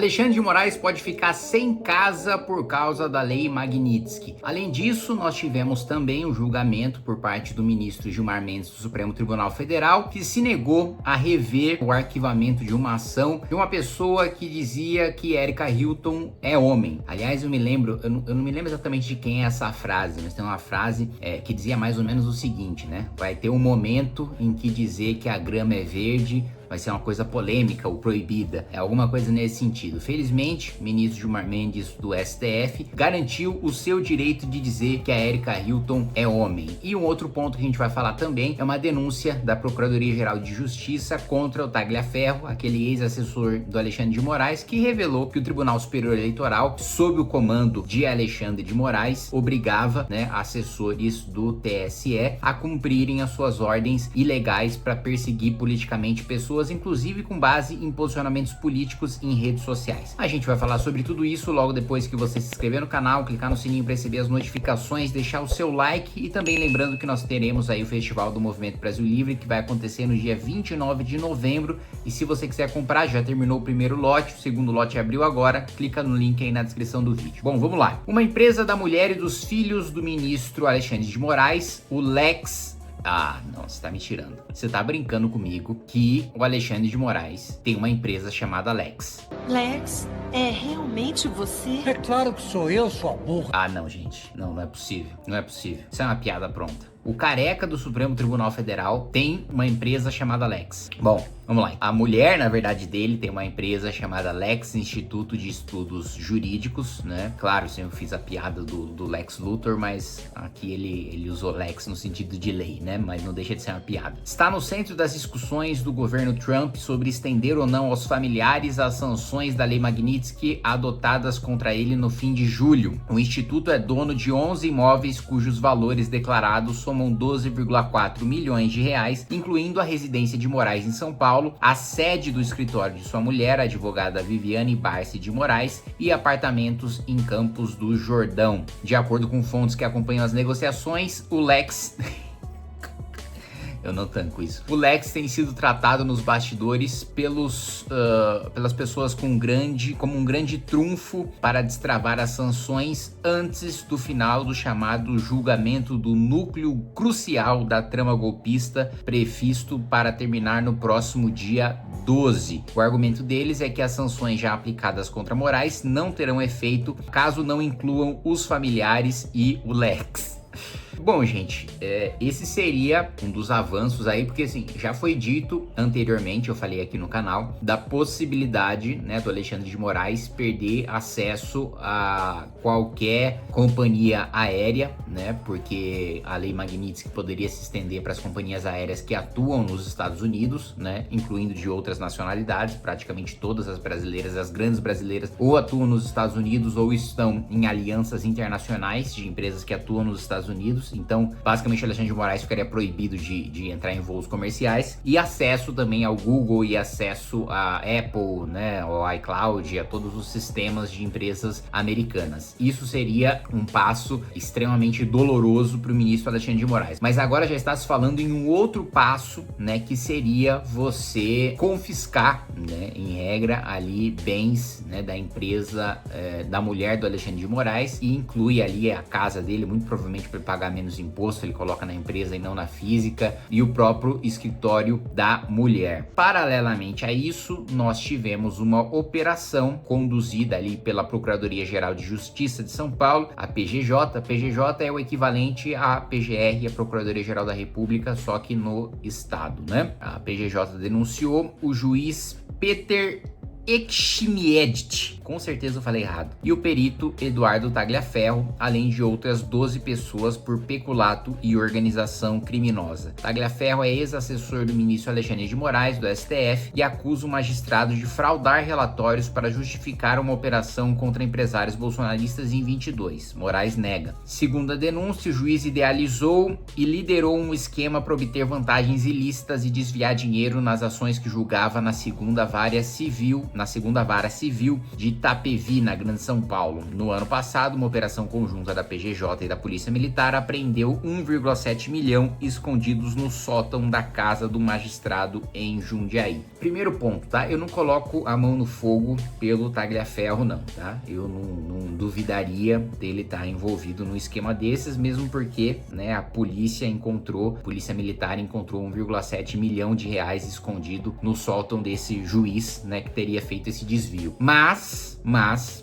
Alexandre de Moraes pode ficar sem casa por causa da Lei Magnitsky. Além disso, nós tivemos também o julgamento por parte do ministro Gilmar Mendes do Supremo Tribunal Federal, que se negou a rever o arquivamento de uma ação de uma pessoa que dizia que Erika Hilton é homem. Aliás, eu não me lembro exatamente de quem é essa frase, mas tem uma frase que dizia mais ou menos o seguinte, né? Vai ter um momento em que dizer que a grama é verde vai ser uma coisa polêmica ou proibida. É alguma coisa nesse sentido. Felizmente, o ministro Gilmar Mendes do STF garantiu o seu direito de dizer que a Erika Hilton é homem. E um outro ponto que a gente vai falar também é uma denúncia da Procuradoria-Geral de Justiça contra o Tagliaferro, aquele ex-assessor do Alexandre de Moraes, que revelou que o Tribunal Superior Eleitoral, sob o comando de Alexandre de Moraes, obrigava, assessores do TSE a cumprirem as suas ordens ilegais para perseguir politicamente pessoas, inclusive com base em posicionamentos políticos em redes sociais. A gente vai falar sobre tudo isso logo depois que você se inscrever no canal, clicar no sininho para receber as notificações, deixar o seu like e também lembrando que nós teremos aí o Festival do Movimento Brasil Livre, que vai acontecer no dia 29 de novembro, e se você quiser comprar, já terminou o primeiro lote, o segundo lote abriu agora, clica no link aí na descrição do vídeo. Bom, vamos lá. Uma empresa da mulher e dos filhos do ministro Alexandre de Moraes, o Lex... Ah, não, você tá me tirando. Você tá brincando comigo que o Alexandre de Moraes tem uma empresa chamada Lex. Lex, é realmente você? É claro que sou eu, sua burra. Ah, não, gente. Não é possível. Não é possível. Isso é uma piada pronta. O careca do Supremo Tribunal Federal tem uma empresa chamada Lex. Bom, vamos lá. A mulher, na verdade, dele tem uma empresa chamada Lex Instituto de Estudos Jurídicos, né? Claro, eu fiz a piada do Lex Luthor, mas aqui ele usou Lex no sentido de lei, né? Mas não deixa de ser uma piada. Está no centro das discussões do governo Trump sobre estender ou não aos familiares as sanções da Lei Magnitsky adotadas contra ele no fim de julho. O instituto é dono de 11 imóveis cujos valores declarados somam 12,4 milhões de reais, incluindo a residência de Moraes em São Paulo, a sede do escritório de sua mulher, a advogada Viviane Barsi de Moraes, e apartamentos em Campos do Jordão. De acordo com fontes que acompanham as negociações, o Lex... Eu não tanco isso. O Lex tem sido tratado nos bastidores pelas pessoas como um grande trunfo para destravar as sanções antes do final do chamado julgamento do núcleo crucial da trama golpista, previsto para terminar no próximo dia 12. O argumento deles é que as sanções já aplicadas contra Moraes não terão efeito caso não incluam os familiares e o Lex. Bom, gente, esse seria um dos avanços aí, porque assim, já foi dito anteriormente, eu falei aqui no canal, da possibilidade, do Alexandre de Moraes perder acesso a qualquer companhia aérea, porque a Lei Magnitsky poderia se estender para as companhias aéreas que atuam nos Estados Unidos, incluindo de outras nacionalidades, praticamente todas as brasileiras, as grandes brasileiras, ou atuam nos Estados Unidos ou estão em alianças internacionais de empresas que atuam nos Estados Unidos. Então, basicamente, o Alexandre de Moraes ficaria proibido de entrar em voos comerciais, e acesso também ao Google e acesso à Apple, ao iCloud, a todos os sistemas de empresas americanas. Isso seria um passo extremamente doloroso para o ministro Alexandre de Moraes. Mas agora já está se falando em um outro passo, que seria você confiscar, em regra, ali bens, da empresa da mulher do Alexandre de Moraes, e inclui ali a casa dele, muito provavelmente para pagar menos imposto, ele coloca na empresa e não na física, e o próprio escritório da mulher. Paralelamente a isso, nós tivemos uma operação conduzida ali pela Procuradoria-Geral de Justiça de São Paulo, a PGJ. A PGJ é o equivalente à PGR, a Procuradoria-Geral da República, só que no estado, A PGJ denunciou o juiz Peter Ekshmiedit, com certeza eu falei errado, e o perito Eduardo Tagliaferro, além de outras 12 pessoas por peculato e organização criminosa. Tagliaferro é ex-assessor do ministro Alexandre de Moraes, do STF, e acusa o magistrado de fraudar relatórios para justificar uma operação contra empresários bolsonaristas em 22. Moraes nega. Segundo a denúncia, o juiz idealizou e liderou um esquema para obter vantagens ilícitas e desviar dinheiro nas ações que julgava na segunda vara civil de Itapevi, na Grande São Paulo. No ano passado, uma operação conjunta da PGJ e da Polícia Militar apreendeu 1,7 milhão escondidos no sótão da casa do magistrado em Jundiaí. Primeiro ponto, tá? Eu não coloco a mão no fogo pelo Tagliaferro, não, tá? Eu não duvidaria dele estar envolvido num esquema desses, mesmo porque, né, a polícia militar encontrou 1,7 milhão de reais escondido no sótão desse juiz, né, que teria feito esse desvio. Mas,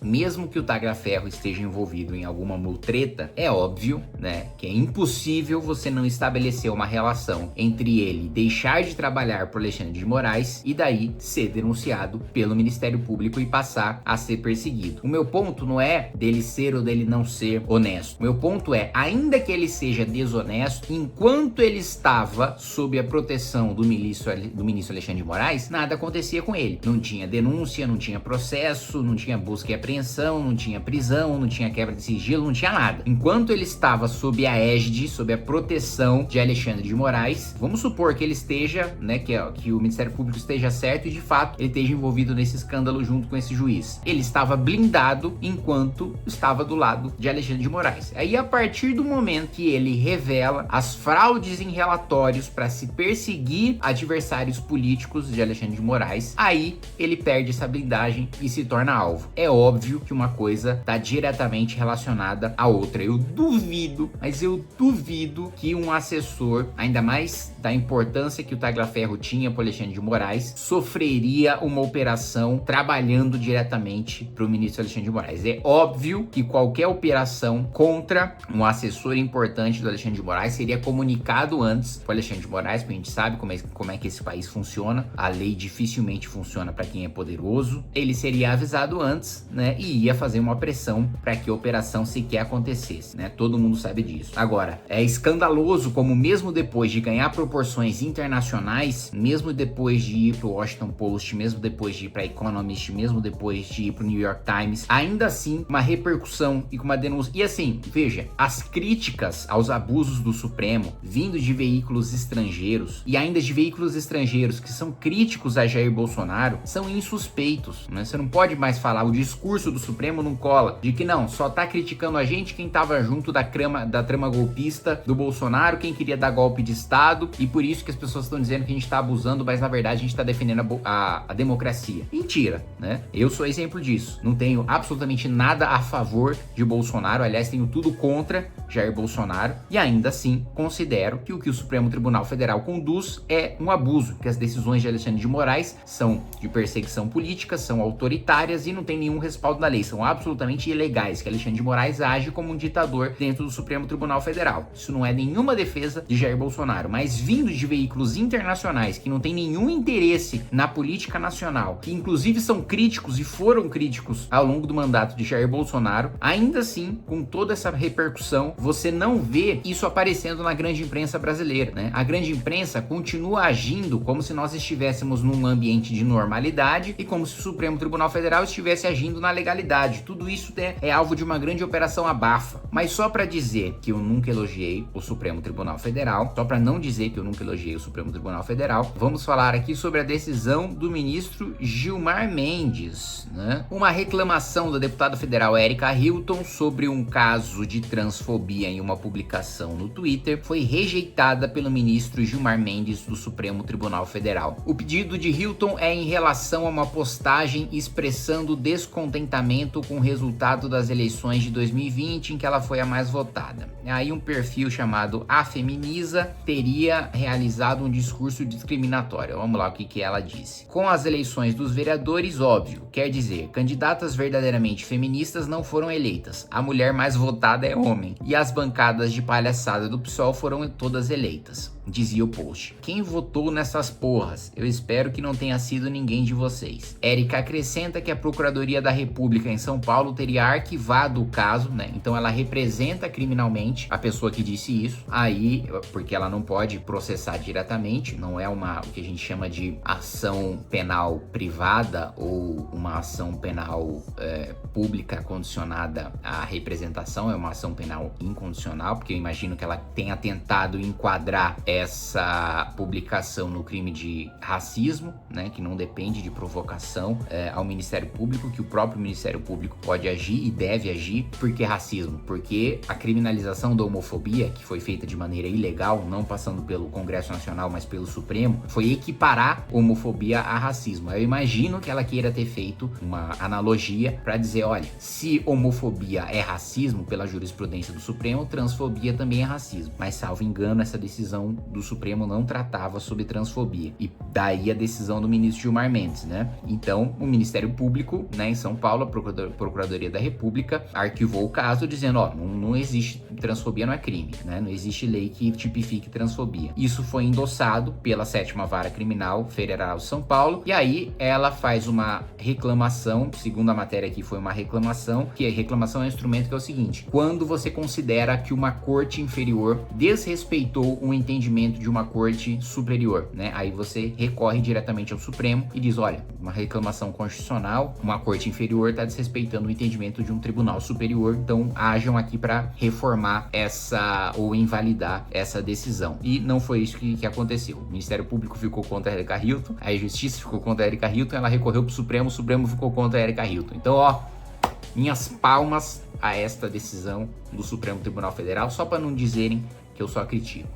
mesmo que o Tagliaferro esteja envolvido em alguma mutreta, é óbvio, né, que é impossível você não estabelecer uma relação entre ele deixar de trabalhar por Alexandre de Moraes e daí ser denunciado pelo Ministério Público e passar a ser perseguido. O meu ponto não é dele ser ou dele não ser honesto. O meu ponto é, ainda que ele seja desonesto, enquanto ele estava sob a proteção do ministro Alexandre de Moraes, nada acontecia com ele. Não tinha denúncia, não tinha processo, não tinha busca e apreensão, não tinha prisão, não tinha quebra de sigilo, não tinha nada. Enquanto ele estava sob a égide, sob a proteção de Alexandre de Moraes, vamos supor que ele esteja, né, que o Ministério Público esteja certo e de fato ele esteja envolvido nesse escândalo junto com esse juiz. Ele estava blindado enquanto estava do lado de Alexandre de Moraes. Aí, a partir do momento que ele revela as fraudes em relatórios para se perseguir adversários políticos de Alexandre de Moraes, aí ele perde essa blindagem e se torna alvo. É óbvio que uma coisa está diretamente relacionada à outra. Eu duvido, mas eu duvido que um assessor, ainda mais da importância que o Tagliaferro tinha para Alexandre de Moraes, sofreria uma operação trabalhando diretamente para o ministro Alexandre de Moraes. É óbvio que qualquer operação contra um assessor importante do Alexandre de Moraes seria comunicado antes para o Alexandre de Moraes, porque a gente sabe como é que esse país funciona. A lei dificilmente funciona para quem é poderoso. Ele seria avisado antes, né, e ia fazer uma pressão para que a operação sequer acontecesse, né? Todo mundo sabe disso. Agora, é escandaloso como mesmo depois de ganhar proporções internacionais, mesmo depois de ir para o Washington Post, mesmo depois de ir para Economist, mesmo depois de ir para o New York Times, ainda assim uma repercussão e com uma denúncia. E assim, veja, as críticas aos abusos do Supremo vindo de veículos estrangeiros e ainda de veículos estrangeiros que são críticos a Jair Bolsonaro são insuspeitos, né? Você não pode mais falar, o discurso do Supremo não cola, de que não, só tá criticando a gente quem tava junto da trama golpista do Bolsonaro, quem queria dar golpe de Estado, e por isso que as pessoas estão dizendo que a gente tá abusando, mas na verdade a gente tá defendendo a democracia. Mentira, né? Eu sou exemplo disso. Não tenho absolutamente nada a favor de Bolsonaro, aliás, tenho tudo contra Jair Bolsonaro, e ainda assim considero que o Supremo Tribunal Federal conduz é um abuso, que as decisões de Alexandre de Moraes são de perseguição política, são autoritárias e não tem nenhum respaldo na lei, são absolutamente ilegais, que Alexandre de Moraes age como um ditador dentro do Supremo Tribunal Federal. Isso não é nenhuma defesa de Jair Bolsonaro, mas vindo de veículos internacionais que não tem nenhum interesse na política nacional, que inclusive são críticos e foram críticos ao longo do mandato de Jair Bolsonaro, ainda assim, com toda essa repercussão, você não vê isso aparecendo na grande imprensa brasileira, né? A grande imprensa continua agindo como se nós estivéssemos num ambiente de normalidade e como se o Supremo Tribunal Federal estivesse agindo na legalidade. Tudo isso é alvo de uma grande operação abafa. Mas só para dizer que eu nunca elogiei o Supremo Tribunal Federal, só para não dizer que eu nunca elogiei o Supremo Tribunal Federal, vamos falar aqui sobre a decisão do ministro Gilmar Mendes, né? Uma reclamação da deputada federal Érica Hilton sobre um caso de transfobia em uma publicação no Twitter foi rejeitada pelo ministro Gilmar Mendes do Supremo Tribunal Federal. O pedido de Hilton é em relação a uma postagem expressando descontentamento com o resultado das eleições de 2020, em que ela foi a mais votada. Aí um perfil chamado A Feminiza teria realizado um discurso discriminatório. Vamos lá o que ela disse. Com as eleições dos vereadores, óbvio, quer dizer, candidatas verdadeiramente feministas não foram eleitas. A mulher mais votada é homem. E as bancadas de palhaçada do PSOL foram todas eleitas. Dizia o post. Quem votou nessas porras? Eu espero que não tenha sido ninguém de vocês. Érica acrescenta que a Procuradoria da República em São Paulo teria arquivado o caso, né? Então ela representa criminalmente a pessoa que disse isso. Aí, porque ela não pode processar diretamente, não é o que a gente chama de ação penal privada ou uma ação penal pública condicionada à representação, é uma ação penal incondicional, porque eu imagino que ela tenha tentado enquadrar essa publicação no crime de racismo, né, que não depende de provocação ao Ministério Público, que o próprio Ministério Público pode agir e deve agir. Por que racismo? Porque a criminalização da homofobia, que foi feita de maneira ilegal, não passando pelo Congresso Nacional, mas pelo Supremo, foi equiparar homofobia a racismo. Eu imagino que ela queira ter feito uma analogia para dizer, olha, se homofobia é racismo pela jurisprudência do Supremo, transfobia também é racismo. Mas, salvo engano, essa decisão do Supremo não tratava sobre transfobia. E daí a decisão do ministro Gilmar Mendes, né? Então, o Ministério Público, né, em São Paulo, a Procuradoria da República, arquivou o caso dizendo, ó, não existe, transfobia não é crime, né? Não existe lei que tipifique transfobia. Isso foi endossado pela 7ª Vara Criminal Federal de São Paulo, e aí ela faz uma reclamação, segundo a matéria aqui foi uma reclamação, que a reclamação é um instrumento que é o seguinte: quando você considera que uma corte inferior desrespeitou um entendimento de uma corte superior, né? Aí você recorre diretamente ao Supremo e diz, olha, uma reclamação constitucional, uma corte inferior está desrespeitando o entendimento de um tribunal superior, então ajam aqui para reformar essa ou invalidar essa decisão. E não foi isso que aconteceu. O Ministério Público ficou contra a Erika Hilton, a Justiça ficou contra a Erika Hilton, ela recorreu pro Supremo, o Supremo ficou contra a Erika Hilton. Então, ó, minhas palmas a esta decisão do Supremo Tribunal Federal, só para não dizerem que eu só critico.